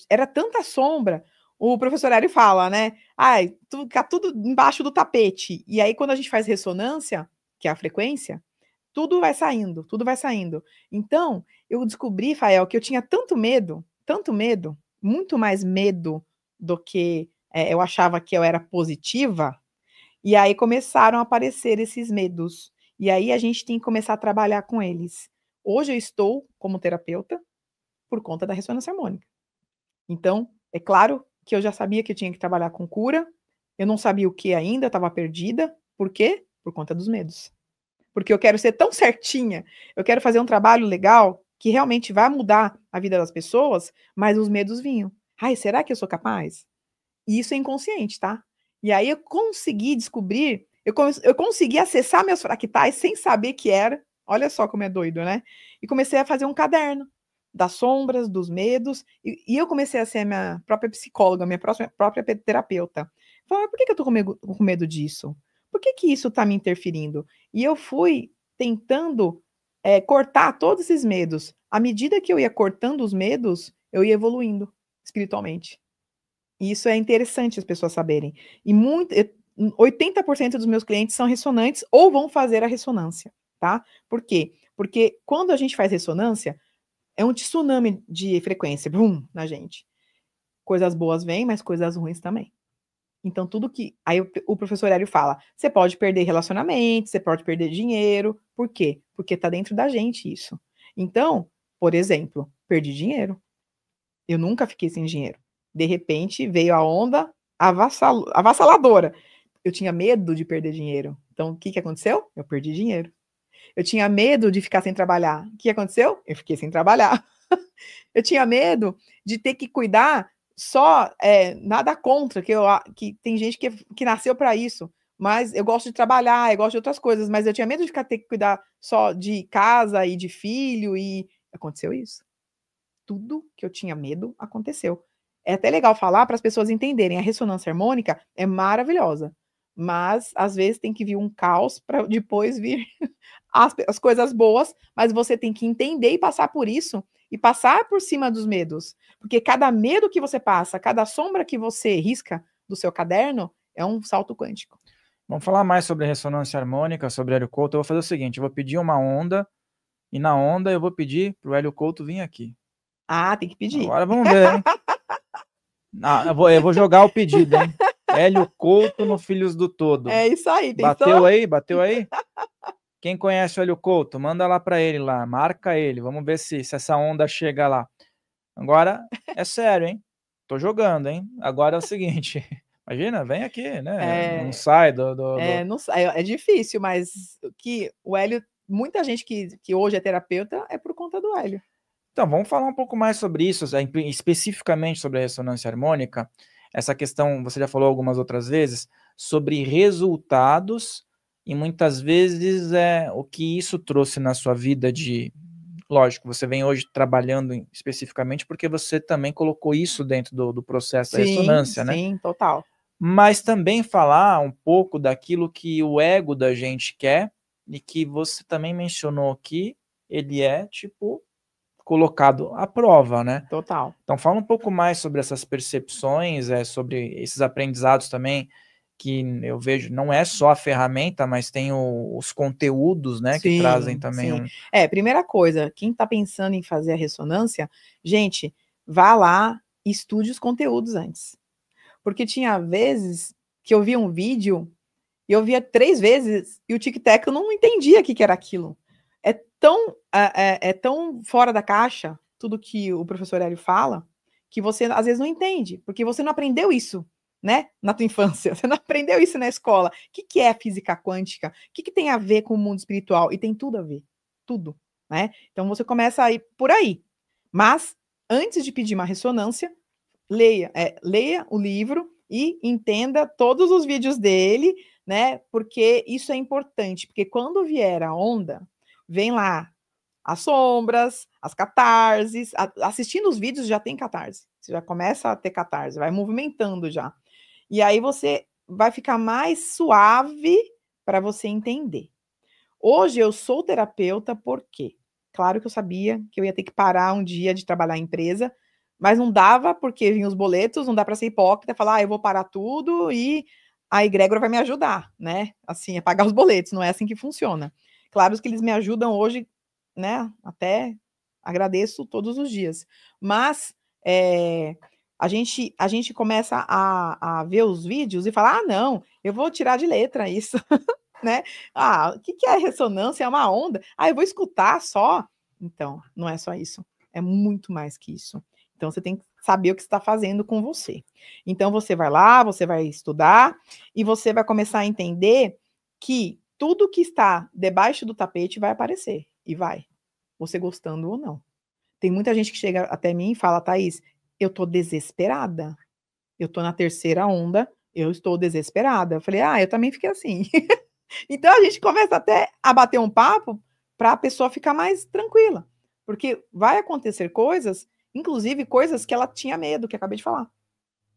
Era tanta sombra. O professor Hélio fala, né? Ai, fica tudo embaixo do tapete. E aí, quando a gente faz ressonância, que é a frequência, tudo vai saindo, tudo vai saindo. Então, eu descobri, Fael, que eu tinha tanto medo, muito mais medo do que eu achava que eu era positiva. E aí começaram a aparecer esses medos. E aí a gente tem que começar a trabalhar com eles. Hoje eu estou como terapeuta por conta da ressonância harmônica. Então, é claro que eu já sabia que eu tinha que trabalhar com cura. Eu não sabia o que ainda, estava perdida. Por quê? Por conta dos medos. Porque eu quero ser tão certinha, eu quero fazer um trabalho legal que realmente vai mudar a vida das pessoas, mas os medos vinham. Ai, será que eu sou capaz? E isso é inconsciente, tá? E aí eu consegui descobrir, eu consegui acessar meus fractais sem saber que era. Olha só como é doido, né? E comecei a fazer um caderno das sombras, dos medos, e eu comecei a ser a minha própria psicóloga, minha própria terapeuta. Falei, por que eu tô com medo disso? Por que isso tá me interferindo? E eu fui tentando cortar todos esses medos. À medida que eu ia cortando os medos, eu ia evoluindo espiritualmente. E isso é interessante as pessoas saberem. E 80% dos meus clientes são ressonantes ou vão fazer a ressonância, tá? Por quê? Porque quando a gente faz ressonância, é um tsunami de frequência, bum, na gente. Coisas boas vêm, mas coisas ruins também. Então, tudo que. Aí o professor Hélio fala: você pode perder relacionamento, você pode perder dinheiro. Por quê? Porque tá dentro da gente isso. Então, por exemplo, perdi dinheiro. Eu nunca fiquei sem dinheiro. De repente, veio a onda avassaladora. Eu tinha medo de perder dinheiro. Então, o que aconteceu? Eu perdi dinheiro. Eu tinha medo de ficar sem trabalhar. O que aconteceu? Eu fiquei sem trabalhar. Eu tinha medo de ter que cuidar só, nada contra, que tem gente que nasceu para isso, mas eu gosto de trabalhar, eu gosto de outras coisas, mas eu tinha medo de ter que cuidar só de casa e de filho, e aconteceu isso. Tudo que eu tinha medo aconteceu. É até legal falar para as pessoas entenderem, a ressonância harmônica é maravilhosa, mas às vezes tem que vir um caos para depois vir as coisas boas, mas você tem que entender e passar por isso, e passar por cima dos medos. Porque cada medo que você passa, cada sombra que você risca do seu caderno, é um salto quântico. Vamos falar mais sobre ressonância harmônica, sobre Hélio Couto. Eu vou fazer o seguinte, eu vou pedir uma onda, e na onda eu vou pedir pro Hélio Couto vir aqui. Ah, tem que pedir. Agora vamos ver, hein? Eu vou jogar o pedido, hein? Hélio Couto no Filhos do Todo. É isso aí, Bateu pensou? aí? Bateu aí? Quem conhece o Hélio Couto, manda lá para ele lá, marca ele. Vamos ver se essa onda chega lá. Agora, é sério, hein? Tô jogando, hein? Agora é o seguinte, imagina, vem aqui, né? Não sai Não, é difícil, mas que o Hélio, muita gente que hoje é terapeuta é por conta do Hélio. Então, vamos falar um pouco mais sobre isso, especificamente sobre a ressonância harmônica. Essa questão, você já falou algumas outras vezes, sobre resultados e muitas vezes o que isso trouxe na sua vida de... Lógico, você vem hoje trabalhando especificamente porque você também colocou isso dentro do processo da Sim, ressonância, né? sim, total. Mas também falar um pouco daquilo que o ego da gente quer e que você também mencionou que ele é, tipo, colocado à prova, né? Total. Então fala um pouco mais sobre essas percepções, sobre esses aprendizados também, que eu vejo, não é só a ferramenta, mas tem os conteúdos, né, que trazem Sim, também sim. Primeira coisa, quem está pensando em fazer a ressonância, gente, vá lá e estude os conteúdos antes. Porque tinha vezes que eu via um vídeo e eu via 3 vezes e o tic-tac eu não entendia o que era aquilo. É tão fora da caixa tudo que o professor Hélio fala, que você às vezes não entende, porque você não aprendeu isso, né, na tua infância, você não aprendeu isso na escola. O que é física quântica? O que tem a ver com o mundo espiritual? E tem tudo a ver, tudo, né? Então você começa a ir por aí. Mas, antes de pedir uma ressonância, leia o livro e entenda todos os vídeos dele, né? Porque isso é importante, porque quando vier a onda, vem lá as sombras, as catarses. Assistindo os vídeos já tem catarse. Você já começa a ter catarse, vai movimentando já. E aí você vai ficar mais suave para você entender. Hoje eu sou terapeuta porque, claro que eu sabia que eu ia ter que parar um dia de trabalhar em empresa, Mas não dava, porque vinham os boletos, não dá para ser hipócrita, falar, eu vou parar tudo e a egrégora vai me ajudar, né? Assim, a pagar os boletos, não é assim que funciona. Claro que eles me ajudam hoje, né? Até agradeço todos os dias. Mas a gente começa a ver os vídeos e falar, não, eu vou tirar de letra isso, né? O que é ressonância? É uma onda. Eu vou escutar só. Então, não é só isso. É muito mais que isso. Então, você tem que saber o que você está fazendo com você. Então, você vai lá, você vai estudar e você vai começar a entender que tudo que está debaixo do tapete vai aparecer. E vai. Você gostando ou não. Tem muita gente que chega até mim e fala, Thaís, eu tô desesperada. Eu tô na terceira onda, eu estou desesperada. Eu falei, eu também fiquei assim. Então, a gente começa até a bater um papo para a pessoa ficar mais tranquila. Porque vai acontecer coisas, inclusive coisas que ela tinha medo, que eu acabei de falar.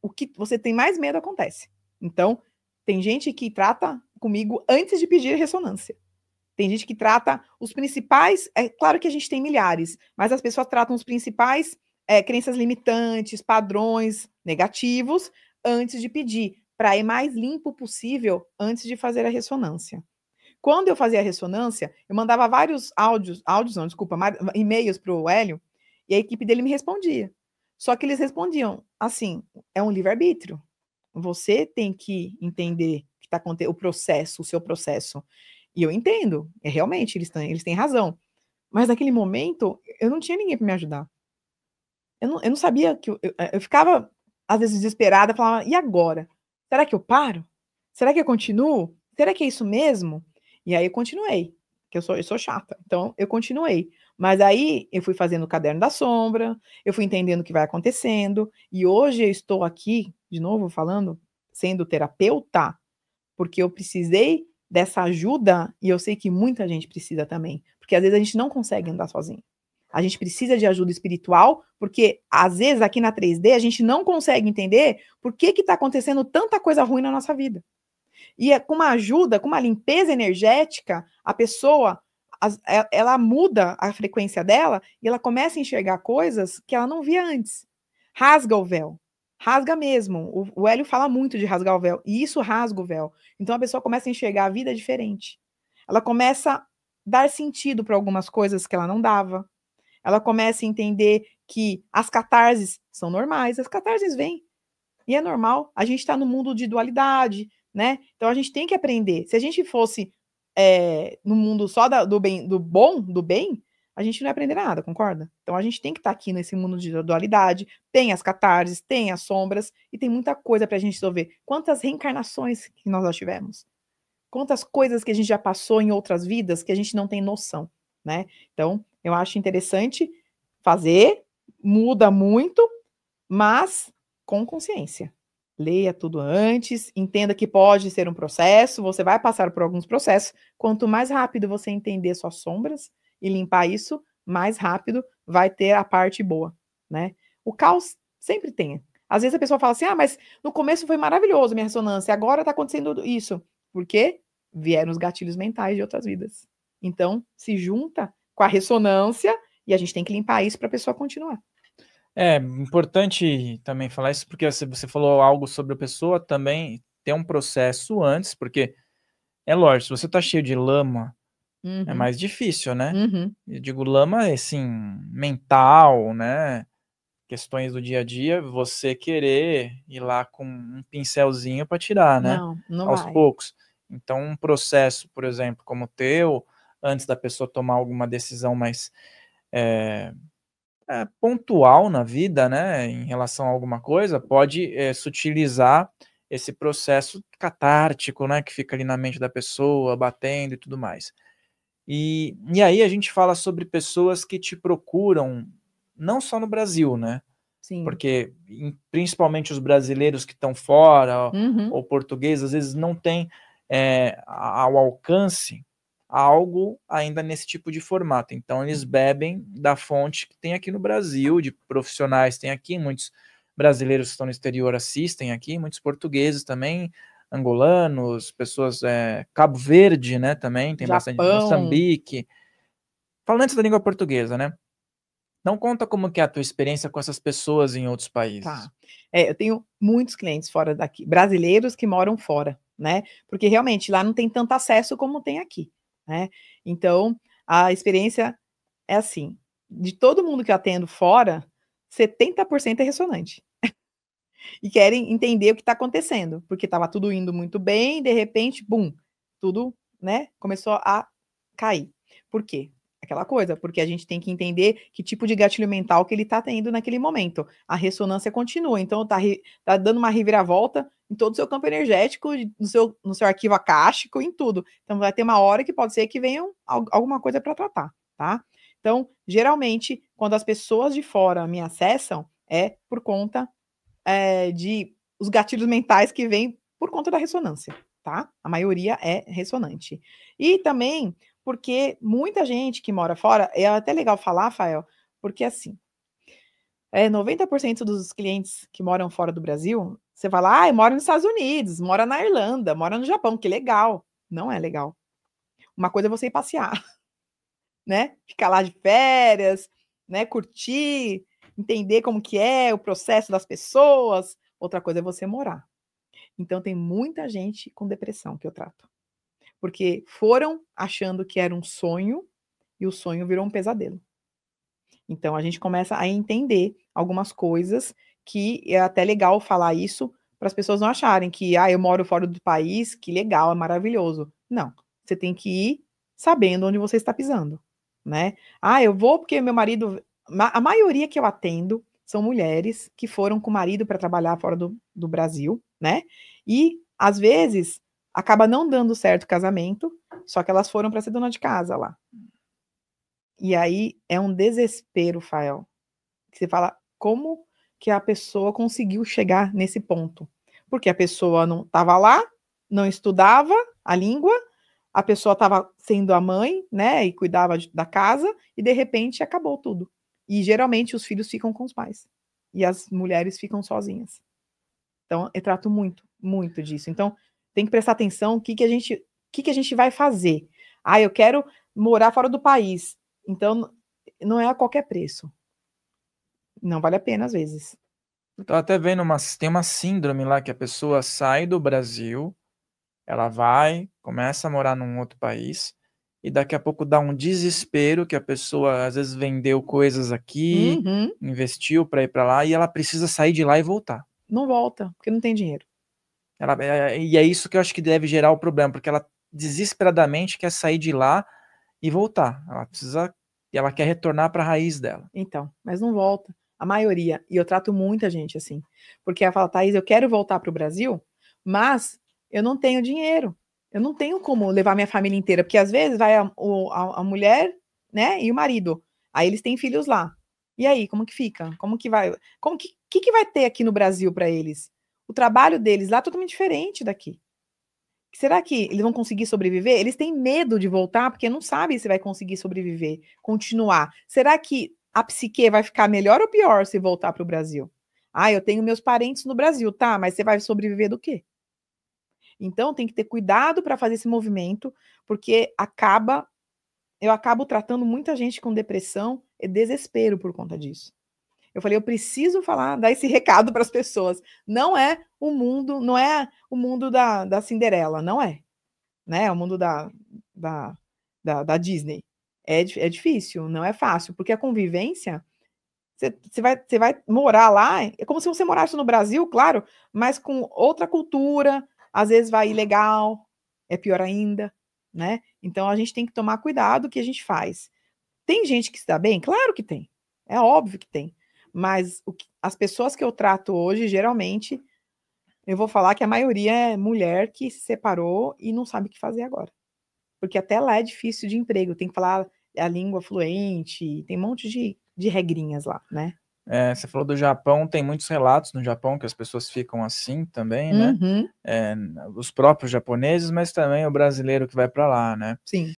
O que você tem mais medo acontece. Então, tem gente que trata comigo antes de pedir ressonância. Tem gente que trata os principais, é claro que a gente tem milhares, mas as pessoas tratam os principais crenças limitantes, padrões negativos, antes de pedir, para ir mais limpo possível antes de fazer a ressonância. Quando eu fazia a ressonância, eu mandava vários e-mails para o Hélio, e a equipe dele me respondia. Só que eles respondiam assim, é um livre-arbítrio. Você tem que entender que está acontecendo o processo, o seu processo. E eu entendo, realmente, eles têm razão. Mas naquele momento, eu não tinha ninguém para me ajudar. Eu não sabia que eu ficava, às vezes, desesperada, falava, e agora? Será que eu paro? Será que eu continuo? Será que é isso mesmo? E aí eu continuei, que eu sou chata, então eu continuei. Mas aí eu fui fazendo o caderno da sombra, eu fui entendendo o que vai acontecendo, e hoje eu estou aqui, de novo falando, sendo terapeuta, porque eu precisei dessa ajuda e eu sei que muita gente precisa também, porque às vezes a gente não consegue andar sozinho. A gente precisa de ajuda espiritual, porque às vezes aqui na 3D a gente não consegue entender por que está acontecendo tanta coisa ruim na nossa vida. E com uma ajuda, com uma limpeza energética, a pessoa ela muda a frequência dela e ela começa a enxergar coisas que ela não via antes. Rasga o véu. Rasga mesmo. O Hélio fala muito de rasgar o véu. E isso rasga o véu. Então a pessoa começa a enxergar a vida diferente. Ela começa a dar sentido para algumas coisas que ela não dava. Ela começa a entender que as catarses são normais. As catarses vêm. E é normal. A gente está no mundo de dualidade, né? Então a gente tem que aprender. Se a gente fosse no mundo só do bem, do bom, do bem, a gente não ia aprender nada, concorda? Então a gente tem que estar aqui nesse mundo de dualidade, tem as catarses, tem as sombras, e tem muita coisa para a gente resolver. Quantas reencarnações que nós já tivemos? Quantas coisas que a gente já passou em outras vidas que a gente não tem noção, né? Então, eu acho interessante fazer, muda muito, mas com consciência. Leia tudo antes, entenda que pode ser um processo, você vai passar por alguns processos. Quanto mais rápido você entender suas sombras e limpar isso, mais rápido vai ter a parte boa, né? O caos sempre tem. Às vezes a pessoa fala assim, mas no começo foi maravilhoso minha ressonância, agora tá acontecendo isso. Por quê? Vieram os gatilhos mentais de outras vidas. Então, se junta com a ressonância e a gente tem que limpar isso para a pessoa continuar. É importante também falar isso, porque você falou algo sobre a pessoa também ter um processo antes, porque é lógico, se você tá cheio de lama, é mais difícil, né? Eu digo lama, assim, mental, né? Questões do dia a dia, você querer ir lá com um pincelzinho para tirar, né? Não aos vai. poucos. Então, um processo, por exemplo, como o teu, antes da pessoa tomar alguma decisão mais pontual na vida, né, em relação a alguma coisa, pode sutilizar esse processo catártico, né, que fica ali na mente da pessoa, batendo e tudo mais. E aí a gente fala sobre pessoas que te procuram, não só no Brasil, né? Sim. Porque principalmente os brasileiros que estão fora, ou portugueses, às vezes não tem ao alcance algo ainda nesse tipo de formato. Então eles bebem da fonte que tem aqui no Brasil, de profissionais tem aqui, muitos brasileiros que estão no exterior assistem aqui, muitos portugueses também, angolanos, pessoas, Cabo Verde, né, também, tem bastante, Japão. Moçambique, falando antes da língua portuguesa, né? Não conta como que é a tua experiência com essas pessoas em outros países. Tá. Eu tenho muitos clientes fora daqui, brasileiros que moram fora, né? Porque realmente lá não tem tanto acesso como tem aqui, né? Então, a experiência é assim, de todo mundo que eu atendo fora, 70% é ressonante. E querem entender o que está acontecendo, porque estava tudo indo muito bem, de repente, bum, tudo, né, começou a cair. Por quê? Aquela coisa, porque a gente tem que entender que tipo de gatilho mental que ele está tendo naquele momento. A ressonância continua, então tá dando uma reviravolta em todo o seu campo energético, no seu arquivo acástico, em tudo. Então vai ter uma hora que pode ser que venha alguma coisa para tratar, tá? Então, geralmente, quando as pessoas de fora me acessam, é por conta de os gatilhos mentais que vêm por conta da ressonância, tá? A maioria é ressonante. E também porque muita gente que mora fora, é até legal falar, Rafael, porque assim, 90% dos clientes que moram fora do Brasil, você vai lá, mora nos Estados Unidos, mora na Irlanda, mora no Japão, que legal. Não é legal. Uma coisa é você ir passear, né? Ficar lá de férias, né? Curtir, entender como que é o processo das pessoas. Outra coisa é você morar. Então tem muita gente com depressão que eu trato. Porque foram achando que era um sonho e o sonho virou um pesadelo. Então a gente começa a entender algumas coisas que é até legal falar isso para as pessoas não acharem que eu moro fora do país, que legal, é maravilhoso. Não, você tem que ir sabendo onde você está pisando, né? Eu vou porque meu marido, a maioria que eu atendo são mulheres que foram com o marido para trabalhar fora do Brasil, né? E às vezes acaba não dando certo o casamento, só que elas foram para ser dona de casa lá. E aí é um desespero, Fael. Que você fala, como que a pessoa conseguiu chegar nesse ponto? Porque a pessoa não estava lá, não estudava a língua, a pessoa estava sendo a mãe, né, e cuidava da casa, e de repente acabou tudo. E geralmente os filhos ficam com os pais. E as mulheres ficam sozinhas. Então, eu trato muito, muito disso. Então, tem que prestar atenção o que a gente vai fazer. Eu quero morar fora do país. Então, não é a qualquer preço. Não vale a pena, às vezes. Eu tô até vendo tem uma síndrome lá que a pessoa sai do Brasil, ela vai, começa a morar num outro país, e daqui a pouco dá um desespero que a pessoa às vezes vendeu coisas aqui, investiu para ir para lá, e ela precisa sair de lá e voltar. Não volta, porque não tem dinheiro. E é isso que eu acho que deve gerar o problema, porque ela desesperadamente quer sair de lá e voltar. Ela quer retornar para a raiz dela. Então, mas não volta. A maioria, e eu trato muita gente assim, porque ela fala, Thaís, eu quero voltar para o Brasil, mas eu não tenho dinheiro. Eu não tenho como levar minha família inteira, porque às vezes vai a mulher, né, e o marido. Aí eles têm filhos lá. E aí, como que fica? Como que vai? Que vai ter aqui no Brasil para eles? O trabalho deles lá é totalmente diferente daqui. Será que eles vão conseguir sobreviver? Eles têm medo de voltar porque não sabem se vai conseguir sobreviver, continuar. Será que a psique vai ficar melhor ou pior se voltar para o Brasil? Eu tenho meus parentes no Brasil, tá? Mas você vai sobreviver do quê? Então tem que ter cuidado para fazer esse movimento, porque eu acabo tratando muita gente com depressão e desespero por conta disso. Eu falei, eu preciso dar esse recado para as pessoas. Não é o mundo da Cinderela, não é. Né? É o mundo da Disney. É difícil, não é fácil, porque a convivência, você vai morar lá, é como se você morasse no Brasil, claro, mas com outra cultura, às vezes vai ilegal, é pior ainda, né? Então a gente tem que tomar cuidado o que a gente faz. Tem gente que se dá bem? Claro que tem. É óbvio que tem. Mas as pessoas que eu trato hoje, geralmente, eu vou falar que a maioria é mulher que se separou e não sabe o que fazer agora. Porque até lá é difícil de emprego, tem que falar a língua fluente, tem um monte de regrinhas lá, né? Você falou do Japão, tem muitos relatos no Japão que as pessoas ficam assim também, né? Os próprios japoneses, mas também o brasileiro que vai para lá, né? Sim.